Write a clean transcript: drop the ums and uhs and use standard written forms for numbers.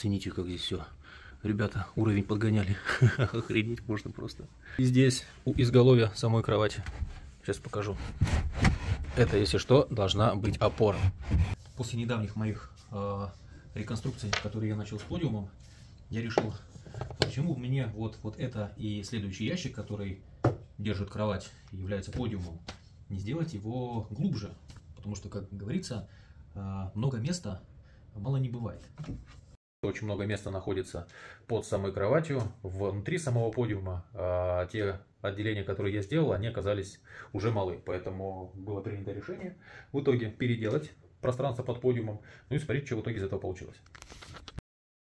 Оцените, как здесь все. Ребята уровень подгоняли. Охренеть можно просто. И здесь у изголовья самой кровати. Сейчас покажу. Это, если что, должна быть опора. После недавних моих реконструкций, которые я начал с подиумом, я решил, почему мне вот это и следующий ящик, который держит кровать и является подиумом, не сделать его глубже. Потому что, как говорится, много места мало не бывает. Очень много места находится под самой кроватью, внутри самого подиума. Те отделения, которые я сделал, они оказались уже малы. Поэтому было принято решение в итоге переделать пространство под подиумом. Ну и смотрите, что в итоге из этого получилось.